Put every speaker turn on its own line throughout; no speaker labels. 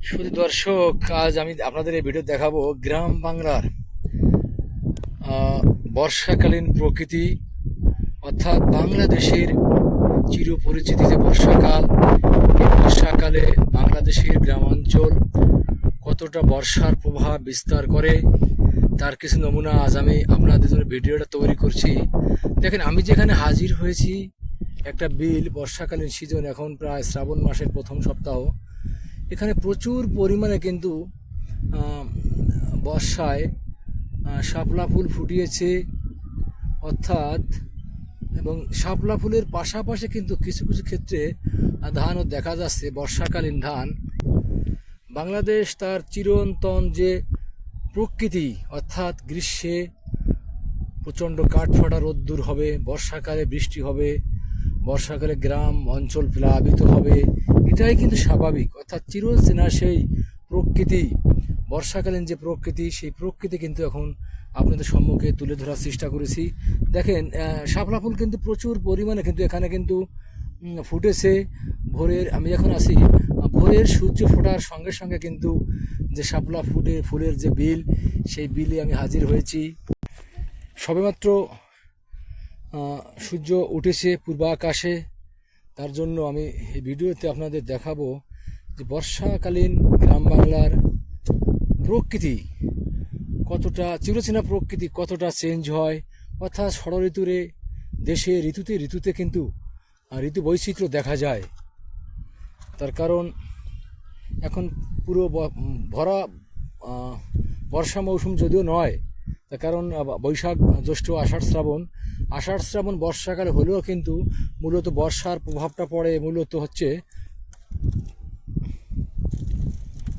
শুধু দর্শক, আজ আমি আপনাদের এই ভিডিও দেখাবো গ্রাম বাংলার বর্ষাকালীন প্রকৃতি, অর্থাৎ বাংলাদেশের চিরপরিচিত যে বর্ষাকাল। এই বর্ষাকালে বাংলাদেশের গ্রামাঞ্চল কতটা বর্ষার প্রভাব বিস্তার করে তার কিছু নমুনা আজ আমি আপনাদের জন্য ভিডিওটা তৈরি করছি। দেখেন, আমি যেখানে হাজির হয়েছি একটা বিল, বর্ষাকালীন সিজন, এখন প্রায় শ্রাবণ মাসের প্রথম সপ্তাহ। এখানে প্রচুর পরিমাণে কিন্তু বর্ষায় শাপলা ফুল ফুটিয়েছে, অর্থাৎ, এবং শাপলা ফুলের পাশাপাশি কিন্তু কিছু কিছু ক্ষেত্রে ধানও দেখা যাচ্ছে, বর্ষাকালীন ধান। বাংলাদেশ তার চিরন্তন যে প্রকৃতি, অর্থাৎ গ্রীষ্মে প্রচণ্ড কাঠফাটা রোদ্দুর হবে, বর্ষাকালে বৃষ্টি হবে, বর্ষাকালে গ্রাম অঞ্চল প্লাবিত হবে, এটাই কিন্তু স্বাভাবিক। অর্থাৎ চিরচেনা সেই প্রকৃতি, বর্ষাকালীন যে প্রকৃতি, সেই প্রকৃতি কিন্তু এখন আপনাদের সম্মুখে তুলে ধরার চেষ্টা করেছি। দেখেন, শাপলা ফুল কিন্তু প্রচুর পরিমাণে কিন্তু এখানে কিন্তু ফুটেছে। ভোরের, আমি এখন আছি, ভোরের সূর্য ফোটার সঙ্গে সঙ্গে কিন্তু যে শাপলা ফুলের যে বিল, সেই বিলে আমি হাজির হয়েছি। সবেমাত্র সূর্য উঠেছে পূর্বাকাশে, তার জন্য আমি এই ভিডিওতে আপনাদের দেখাবো যে বর্ষাকালীন গ্রাম বাংলার প্রকৃতি কতটা চিরচেনা প্রকৃতি, কতটা চেঞ্জ হয়। অর্থাৎ ষড়ঋতুরে দেশে ঋতুতে ঋতুতে কিন্তু ঋতু বৈচিত্র্য দেখা যায়। তার কারণ এখন পুরো ভরা বর্ষা মৌসুম যদিও নয়, তার কারণ বৈশাখ জ্যৈষ্ঠ আষাঢ় শ্রাবণ বর্ষাকালে হলেও কিন্তু মূলত বর্ষার প্রভাবটা পড়ে মূলত হচ্ছে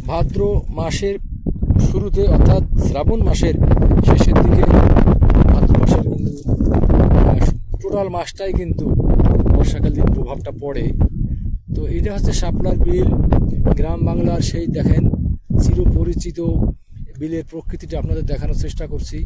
ভাদ্র মাসের শুরুতে, অর্থাৎ শ্রাবণ মাসের শেষের দিকে। ভাদ্র মাসের কিন্তু টোটাল মাসটাই কিন্তু বর্ষাকালীন প্রভাবটা পড়ে। তো এটা হচ্ছে শাপলার বিল, গ্রাম বাংলার সেই দেখেন চিরপরিচিত বিলের প্রকৃতিটা আপনাদের দেখানোর চেষ্টা করছি।